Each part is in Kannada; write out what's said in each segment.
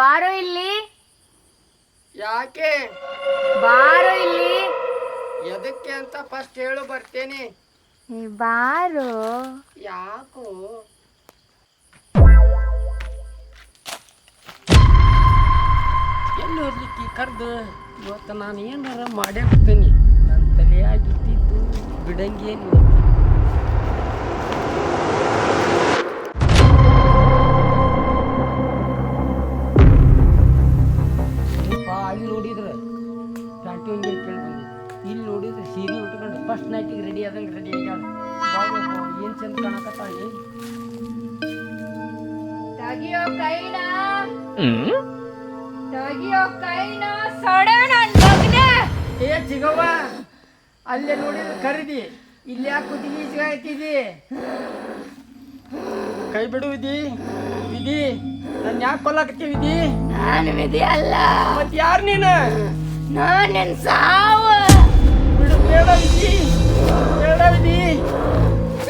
ಬಾರೋ ಇಲ್ಲಿ. ಯಾಕೆ? ಬಾರೋ ಇಲ್ಲಿ. ಎದಕ್ಕೆ ಅಂತ ಫಸ್ಟ್ ಹೇಳು, ಬರ್ತೇನೆ. ಬಾರೋ. ಯಾಕೋ? ಎಲ್ಲಿ ಹೋಗ್ಲಿಕ್ಕೆ ಕರೆದು ಇವತ್ತು ನಾನು ಏನಾರ ಮಾಡೇ ಬಿಡ್ತೀನಿ. ನನ್ನ ತಲೆಯಾಗಿಟ್ಟಿದ್ದು ಬಿಡಂಗೇನು. ಅಲ್ಲಿ ನೋಡಿದ್ರೆ ಪ್ಯಾಂಟು ಹಿಂಗೆ ಕೇಳಿ ಬಂದೆ. ಇಲ್ಲಿ ನೋಡಿದ್ರೆ ಸೀರೆ ಉಟ್ಕೊಂಡು ಫಸ್ಟ್ ನೈಟಿಗೆ ರೆಡಿ ಆದಂಗೆ ರೆಡಿ ಆಗ್ಯಾಳ. ಬಾಬು ಏನು ಚಂದ ಕಾಣಕತ್ತಾಳಿ. ತೆಗಿಯೋ ಕೈನ, ತೆಗಿಯೋ ಕೈನ, ಸೊಡೆ ನನ್ನ ಮಗನೇ. ಏ ಚಿಗವ್ವ, ಅಲ್ಲೇ ನೋಡಿದ್ರೆ ಕರೀದಿ, ಇಲ್ಲಿ ಯಾಕೆ ಕುದಿಗೆ ಈಜಾಯ್ತಿದಿ? ಕೈ ಬಿಡು ವಿಧಿ. ವಿಧಿ, ನಾನು ಯಾಕೆ ಕೊಲ್ಲಾಕತ್ತಿ ವಿಧಿ? ನಾನು ವಿಧಿ ಅಲ್ಲ. ಮತ್ತೆ ಯಾರು ನೀನು? ನಾನು ನಿನ್ನ ಸಾವು. ಬಿಡು, ಬೇಡ ವಿಧಿ, ಬೇಡ ವಿಧಿ,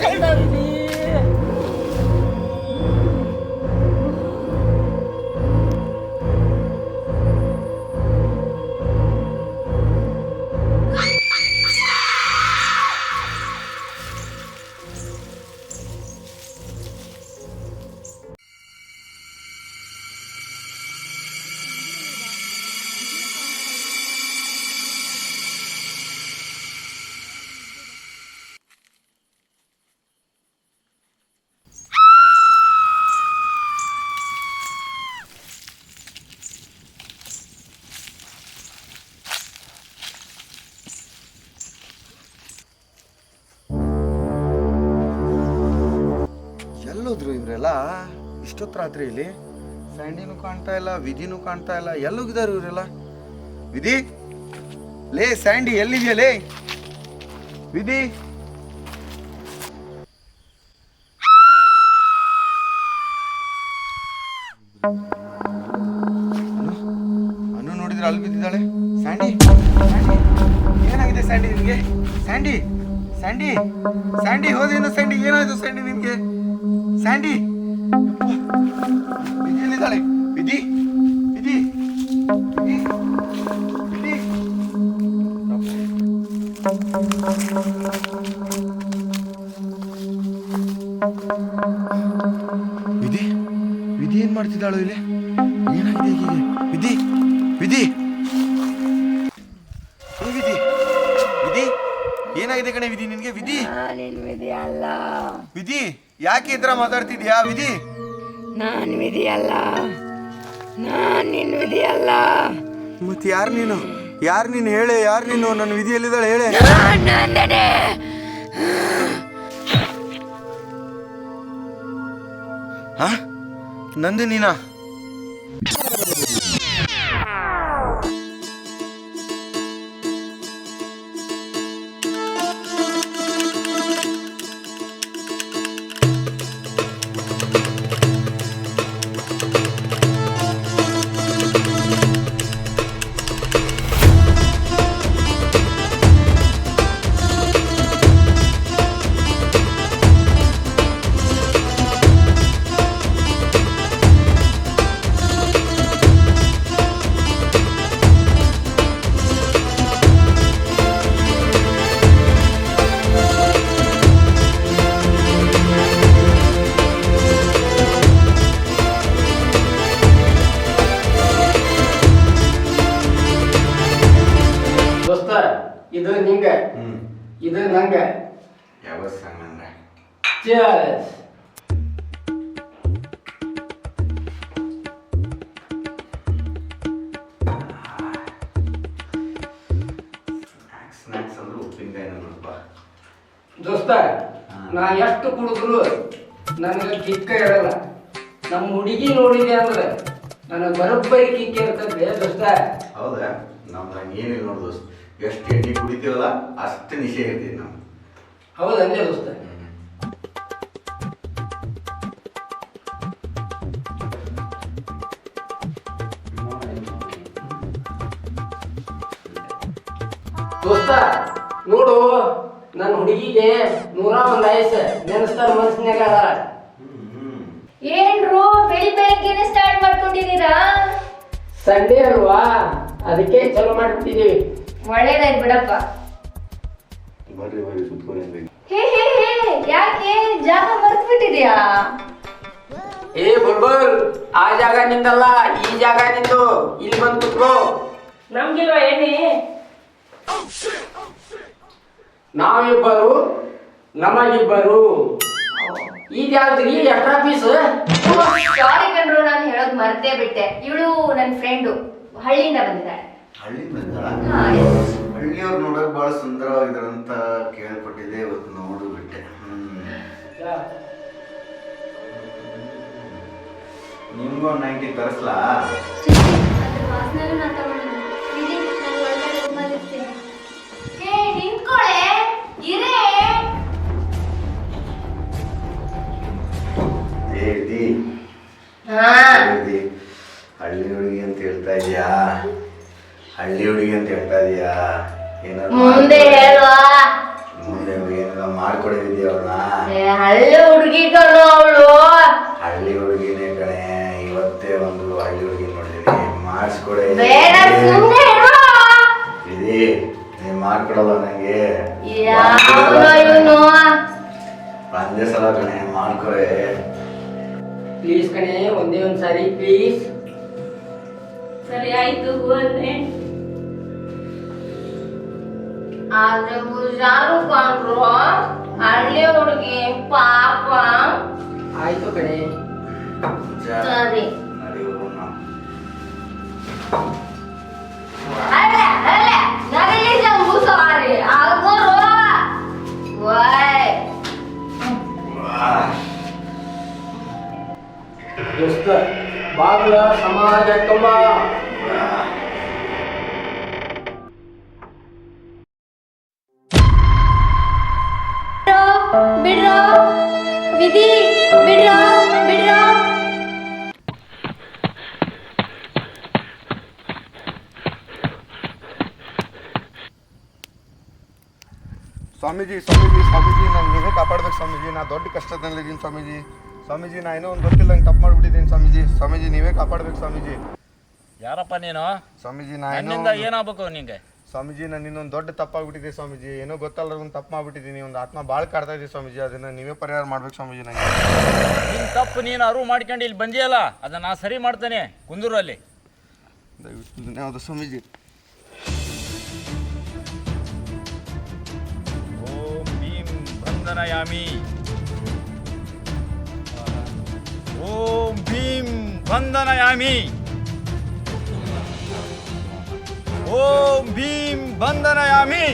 ಬೇಡ ವಿಧಿ. ಎಲ್ಲೋದ್ರು ಇವರೆಲ್ಲ ಇಷ್ಟೊತ್ತು ರಾತ್ರಿ ಇಲ್ಲಿ? ಸ್ಯಾಂಡಿನೂ ಕಾಣ್ತಾ ಇಲ್ಲ, ವಿಧಿನೂ ಕಾಣ್ತಾ ಇಲ್ಲ. ಎಲ್ಲೋಗಿದ್ದಾರೆ ಇವರೆಲ್ಲ? ವಿಧಿ, ಲೇ ಸ್ಯಾಂಡಿ ಎಲ್ಲಿದೆಯಾ ಲೇ? ವಿಧಿ, ಅನು ನೋಡಿದ್ರೆ ಅಲ್ಲಿ ಬಿದ್ದಿದ್ದಾಳೆ. ಸ್ಯಾಂಡಿ, ಸ್ಯಾಂಡಿ, ಏನಾಗಿದೆ ಸ್ಯಾಂಡಿ ನಿನ್ಗೆ? ಸ್ಯಾಂಡಿ, ಸ್ಯಾಂಡಿ, ಸ್ಯಾಂಡಿ ಹೋದೇನು? ಸ್ಯಾಂಡಿ ಏನಾಯ್ತು? ಸ್ಯಾಂಡಿ ನಿನ್ಗೆ? ಸ್ಯಾಂಡಿ, ವಿಧಿ ಎಲ್ಲಿದ್ದಾಳೆ? ವಿಧಿ, ವಿಧಿ, ವಿಧಿ, ವಿಧಿ. ವಿಧಿ, ವಿಧಿ ಏನ್ ಮಾಡ್ತಿದ್ದಾಳು ಇಲ್ಲಿ? ಏನಾಗಿದೆ ಹೀಗೆ? ವಿಧಿ, ವಿಧಿ, ಏ ವಿಧಿ, ವಿಧಿ, ಏನಾಗಿದೆ ಕಣೆ ವಿಧಿ ನಿನ್ಗೆ? ವಿಧಿ, ನಾನಿನ್ ವಿಧಿ ಅಲ್ಲ. ವಿಧಿ, ಯಾಕೆ ಈ ತರ ಮಾತಾಡ್ತಿದ್ಯಾ? ವಿಧಿ, ನಾನು ವಿಧಿ ಅಲ್ಲ. ನಾನು ನಿನ್ನ ವಿಧಿ ಅಲ್ಲ. ಮತ್ತೆ ಯಾರು ನೀನು? ಯಾರು ನೀನು? ಹೇಳೆ, ಯಾರು ನೀನು? ನನ್ನ ವಿಧಿ ಎಲ್ಲಿದ್ದಾಳೆ ಹೇಳೆ. ನಂದನೆ. ಹಾ, ನಂದು ನೀನಾ? ಇದು ನಿಂಗ, ಇದು ನಂಗ. ಯಾವ ಸಂಗಂದ್ರ? Cheers. ಸ್ನಾಕ್ಸ್ ಅಂದ್ರೆ ಉಪ್ಪಿನಕಾಯಿ ನೋಡಪ್ಪ ದೋಸ್ತ. ನಾ ಎಷ್ಟು ಕುಡಿದ್ರು ನನಗೆ ಕಿಕ್ಕ ಇರಲ್ಲ. ನಮ್ಮ ಹುಡುಗಿ ನೋಡಿದೆ ಅಂದ್ರೆ ನನಗೆ ಬರೋಬ್ಬರಿ ಕಿಕ್ಕ ಇರ್ತದೆ ದೋಸ್ತ. ಹೌದಾ? ನಮ್ದು ಹಂಗೆ ಏನಿಲ್ಲ ನೋಡು ದೋಸ್ತ. ಎಷ್ಟು ಎಣ್ಣೆ ಕುಡಿತೀವಲ್ಲ ಅಷ್ಟು ನಿಶೆ ಇರ್ತೀವಿ ನಾವು. ಹೌದಲ್ಲೇ ದೋಸ್ತ? ದೋಸ್ತ ನೋಡು, ನನ್ನ ಹುಡುಗಿಗೆ 101 ಆಯಸ್ಸು ನೆನೆಸ್ತಾರ ಮನಸ್ಸಿನಾಗ ಅದಾರ. ಏನ್ರು ಬೆಳಿ ಬೆಳಗ್ಗೆನೆ ಸ್ಟಾರ್ಟ್ ಮಾಡ್ಕೊಂಡಿದ್ದೀರಾ? ಸಂಡೇ ಅಲ್ವಾ, ಅದಕ್ಕೆ ಚಲೋ ಮಾಡ್ಬಿಟ್ಟಿದೀವಿ. ಒಳ್ಳೇದಾಯ್ತು ಬಿಡಪ್ಪ. ಬರ್ರಿ ಬರ್ರಿ ಕುತ್ಕೊಳ್ಳಿ. ಹೇ ಹೇ ಹೇ, ಯಾಕೆ ಜಾಗ ಮರ್ತು ಬಿಟ್ಟಿದ್ಯಾ? ಏ ಬುಲ್ಬುಲ್, ಆ ಜಾಗ ನಿಂದಲ್ಲ, ಈ ಜಾಗ ನಿಂದು. ಇಲ್ಲಿ ಬಂದು ಕುತ್ಕೋ. ನಮ್ಗಿಲ್ವಾ ಎಣ್ಣೆ? ನಾವಿಬ್ಬರು, ನಮಗಿಬ್ಬರು. ಇದ್ಯಾವ್ದ್ರಿ ಎಕ್ಸ್ಟ್ರಾ ಪೀಸ್? ಸಾರಿ ಕಣ್ರು, ನಾನು ಹೇಳೋದು ಮರ್ತೇ ಬಿಟ್ಟೆ. ಇವಳು ನನ್ನ ಫ್ರೆಂಡು, ಹಳ್ಳಿಯಿಂದ ಬಂದಿದ್ದಾಳೆ. ಹಳ್ಳಿ ಬಂದಾಳ? ಹಾ, yes. ಹಳ್ಳಿಯವ್ರು ನೋಡಕ್ ಬಹಳ ಸುಂದರವಾಗಿದ್ದಾರಂತ ಕೇಳ್ಪಟ್ಟಿದೆ, ಇವತ್ತು ನೋಡು ಬಿಟ್ಟೆ. ನಿಮ್ಗೂ ಒಂದು 90 ತರಿಸ್ಲಾ? ಅದ್ರ ವಾಸನೆನೂ ನಾನು ತಗೊಂಡಿದ್ದೀನಿ. ಇರಿ, ನಾನು ಒಳಗಡೆ ರೂಮಲ್ಲಿ ಇರ್ತೀನಿ. ಹೇ, ನಿಂತ್ಕೊಳೆ, ಇರೇ. ಹೇಳ್ದಿ ಹಾ, ಹೇಳ್ದಿ. ಹಳ್ಳಿ ಹುಡುಗಿ ಅಂತ ಹೇಳ್ತಾ ಇದೀಯಾ? ಹಳ್ಳಿ ಹುಡುಗಿ ಅಂತ ಹೇಳ್ತಾ ಇದೀಯಾ? ಮುಂದೆ ಹೇಳುವ. ಮುಂದೆ ಏನೆಲ್ಲ ಮಾಡ್ಕೊಡಿದ್ಯಾ ಅವ್ರನ್ನ? ಹಳ್ಳಿ ಹುಡುಗಿ ಕಣ್ಣು ಅವಳು. ಹಳ್ಳಿ ಹುಡುಗಿನೇ ಕಣೆ, ಇವತ್ತೇ ಒಂದು ಹಳ್ಳಿ ಹುಡುಗಿ ನೋಡಿದೀನಿ, ಮಾಡಿಸ್ಕೊಡೆ. ಬೇಡ, ಸುಮ್ಮನೆ ಹೇಳು. ಇದಿ ನೀನ್ ಮಾಡ್ಕೊಡಲ್ಲ ನಂಗೆ. ಯಾವನೋ ಇವನು. ಒಂದೇ ಸಲ ಕಣೆ, ಮಾಡ್ಕೊಡೆ. ಪ್ಲೀಸ್ ಕಣೆ, ಒಂದೇ ಒಂದ್ ಸಾರಿ ಪ್ಲೀಸ್. ಸರಿ ಆಯ್ತು ಹೋದ್ರೆ. ಆದ್ರೆ ಹುಷಾರು ಕಂಡ್ರು, ಹಳ್ಳಿ ಹುಡುಗಿ ಪಾಪ. ಆಯ್ತು ಕಣೆ. ಸರಿ. ನಡಿ ಹೋಗೋಣ. ಅಲ್ಲ ಅಲ್ಲ, ನಗಲಿ ಜಂಬು ಸಾರಿ ಆಗೋರು. ವೈ ದೋಸ್ತ, ಬಾಗ್ಲ ಸಮಾಜಕ್ಕಮ್ಮ. ಬಿಡ್ರೋ ವಿಧಿ, ಬಿಡ್ರೋ ಬಿಡ್ರೋ. ಸ್ವಾಮೀಜಿ ಸ್ವಾಮೀಜಿ ಸ್ವಾಮೀಜಿ, ನಾನು ನೀವೇ ಕಾಪಾಡ್ಬೇಕು ಸ್ವಾಮೀಜಿ. ನಾ ದೊಡ್ಡ ಕಷ್ಟದಲ್ಲಿದ್ದೀನಿ ಸ್ವಾಮೀಜಿ. ಸ್ವಾಮೀಜಿ, ನಾ ಏನೋ ಒಂದು ಗೊತ್ತಿಲ್ಲಂಗೆ ತಪ್ಪು ಮಾಡ್ಬಿಟ್ಟಿದ್ದೀನಿ ಸ್ವಾಮೀಜಿ. ಸ್ವಾಮೀಜಿ, ನೀವೇ ಕಾಪಾಡ್ಬೇಕು ಸ್ವಾಮೀಜಿ. ಯಾರಪ್ಪ ನೀನು? ಸ್ವಾಮೀಜಿ, ನನ್ನಿಂದ ಏನಾಗಬೇಕು ನಿಂಗೆ? ಸ್ವಾಮೀಜಿ, ನಾನು ಇನ್ನೊಂದು ದೊಡ್ಡ ತಪ್ಪಾಗ್ಬಿಟ್ಟಿದೆ ಸ್ವಾಮೀಜಿ. ಏನೋ ಗೊತ್ತಲ್ಲ, ಒಂದು ತಪ್ಪು ಮಾಡ್ಬಿಟ್ಟಿದ್ದೀನಿ. ಒಂದು ಆತ್ಮ ಭಾಳ ಕಾಡ್ತಾ ಇದೆ ಸ್ವಾಮೀಜಿ. ಅದನ್ನು ನೀವೇ ಪರಿಹಾರ ಮಾಡ್ಬೇಕು ಸ್ವಾಮೀಜಿ. ನನಗೆ ನಿನ್ನ ತಪ್ಪು ನೀನು ಅರಿವು ಮಾಡ್ಕೊಂಡು ಇಲ್ಲಿ ಬಂದಿಯಲ್ಲ, ಅದನ್ನ ನಾ ಸರಿ ಮಾಡ್ತೇನೆ. ಕುಂದೂರು ಅಲ್ಲಿ. ದಯವಿಟ್ಟು ಧನ್ಯವಾದ ಸ್ವಾಮೀಜಿ. ಓಂ ಭೀಂ ಬಂಧನಯಾಮಿ. ಓಂ ಭೀಂ ಬಂಧನಯಾಮಿ. ಓಂ ಭೀಂ ಬಂಧನಯಾಮಿ.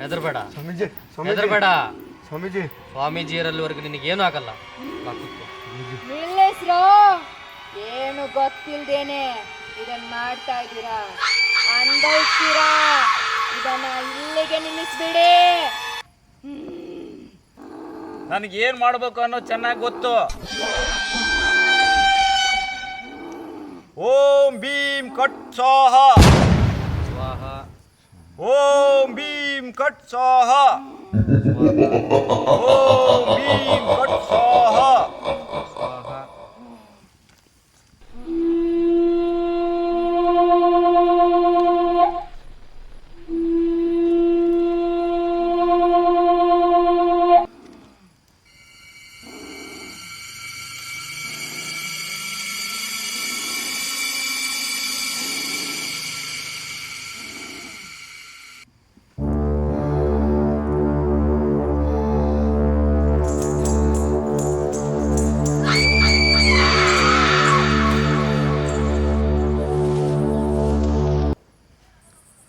ಹೆದರ್ಬೇಡ ಸ್ವಾಮೀಜಿ ಹೆದರ್ಬೇಡ. ಸ್ವಾಮೀಜಿ ಸ್ವಾಮೀಜಿ ಇರಲ್ಲಿವರೆಗೂ ನಿನಗೇನು ಆಗಲ್ಲ. ಬಾ ಕೂತ್ಕೋ. ನಿಲ್ಲಿಸ್ರೋ, ಏನು ಗೊತ್ತಿಲ್ದೇನೆ ಇದನ್ನ ಮಾಡ್ತಾ ಇದ್ದೀರಾ, ಅನ್ಭವಿಸ್ತೀರಾ. ಇದನ್ನ ಇಲ್ಲಿಗೆ ನಿಲ್ಲಿಸ್ಬಿಡಿ. ನನಗೇನು ಮಾಡಬೇಕು ಅನ್ನೋ ಚೆನ್ನಾಗಿ ಗೊತ್ತು. ಓಂ ಭೀಂ ಕಟ್ ಸ್ವಾಹ. ಸ್ವಾಹ. ಓಂ ಭೀಂ ಕಟ್ ಸ್ವಾಹ. ಓಂ ಭೀಂ ಕಟ್ ಸ್ವಾಹ. ಸ್ವಾಹ.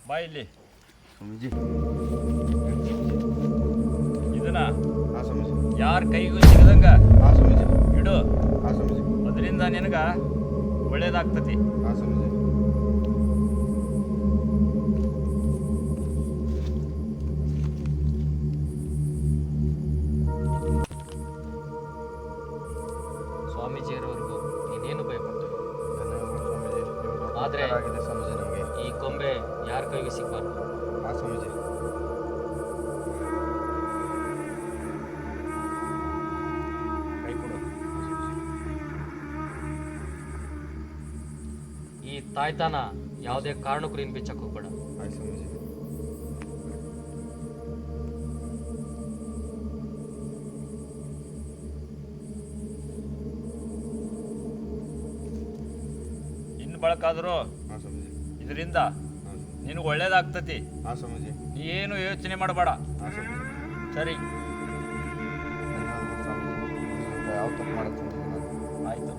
ಬಾ ಇಲ್ಲಿ. ಸ್ವಾಮೀಜಿ. ಇದನ್ನ ಹಾಂ ಸ್ವಾಮೀಜಿ. ಯಾರ ಕೈಗೂ ಸಿಗದಂಗ ಹಾಂ ಸ್ವಾಮೀಜಿ. ಇಡು. ಹಾಂ ಸ್ವಾಮೀಜಿ. ಅದರಿಂದ ನಿನಗ ಒಳ್ಳೇದಾಗ್ತತಿ. ಹಾಂ ಸ್ವಾಮೀಜಿ. ಸ್ವಾಮೀಜಿ ಇರೋವರೆಗೂ ನೀನೇನು ಭಯಪಡ್ತೀವಿ. ಬಾರು. ಹಾಂ ಸ್ವಾಮೀಜಿ. ಕೈ ಕೊಡು. ಈ ತಾಯ್ತಾನ ಯಾವುದೇ ಕಾರಣಕ್ಕೂ ನೀನು ಬಿಚ್ಚಕ್ಕೆ ಹೋಗ್ಬೇಡ. ಆಯ್ತು ಸ್ವಾಮೀಜಿ. ಇನ್ನು ಬಳಕಾದ್ರು ಹಾಂ ಸ್ವಾಮೀಜಿ. ಇದರಿಂದ ಹಾಂ ನಿನಗೆ ಒಳ್ಳೇದಾಗ್ತತಿ. ಹಾಂ ಸ್ವಾಮೀಜಿ. ನೀ ಏನು ಯೋಚನೆ ಮಾಡಬೇಡ. ಹಾಂ ಸ್ವಾಮೀಜಿ. ಸರಿ ಯಾವ ತಪ್ಪು ಮಾಡುತ್ತೆ ಆಯ್ತು.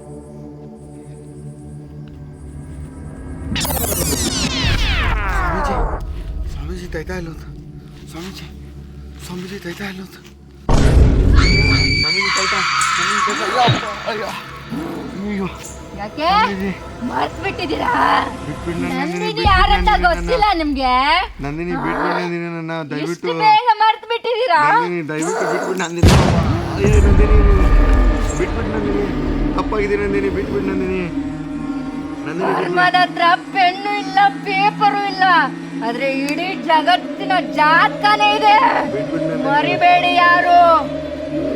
ಸ್ವಾಮೀಜಿ. ಸ್ವಾಮೀಜಿ ತೈತಾ ಇಲ್ಲ ಅಂತ. ಸ್ವಾಮೀಜಿ. ಸ್ವಾಮೀಜಿ ತೈತಾ ಇಲ್ಲ ಅಂತ. ಸ್ವಾಮೀಜಿ ತೈತಾ. ಸ್ವಾಮೀಜಿ ತೈತಾ. ಅಯ್ಯೋ ಅಯ್ಯೋ. ಯಾಕೆ ಮರ್ತ್ ಬಿಟ್ಟಿದ್ದೀರಾ? ಬಿಟ್ಬಿಟ್ಟು ನಂದಿನಿ ಯಾರಂತ ಗೊತ್ತಿಲ್ಲ ನಿಮ್ಗೆ? ನಂದಿನಿ ಬಿಟ್ಬಿಟ್ಟು ನಂದಿನಿ ನನ್ನ ದಯವಿಟ್ಟು. ಇಷ್ಟು ಬೇಗ ಮರ್ತ್ ಬಿಟ್ಟಿದ್ದೀರಾ? ನಂದಿನಿ ದಯವಿಟ್ಟು ಬಿಟ್ಬಿಟ್ಟು ನಂದಿನಿ. ಅಯ್ಯೋ ನಂದಿನಿ ಬಿಟ್ಬಿಟ್ಟು ನಂದಿನಿ. ತಪ್ಪಾಗಿದೆ ನಂದಿನಿ. ಬಿಟ್ಬಿಟ್ಟು ನಂದಿನಿ. ನಂದಿನಿ ಧರ್ಮದ ಹತ್ರ ಪೆನ್ನು ಇಲ್ಲ, ಪೇಪರು ಇಲ್ಲ, ಆದ್ರೆ ಇಡೀ ಜಗತ್ತಿನ ಜಾತಕನೇ ಇದೆ. ಬಿಟ್ಬಿಟ್ಟು ನಂದಿನಿ. ಮರಿಬೇಡಿ ಯಾರು.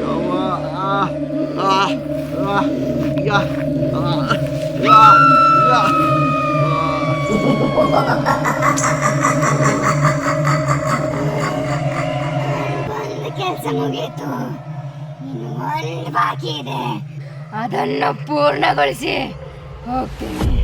ಯವ್ವ. ಯಾ ಯಾ ಯಾ. ಕೆಲಸ ಮುಗೀತು. ಇನ್ನು ಒಂದು ಬಾಕಿ ಇದೆ, ಅದನ್ನು ಪೂರ್ಣಗೊಳಿಸಿ ಹೋಗ್ತೀನಿ.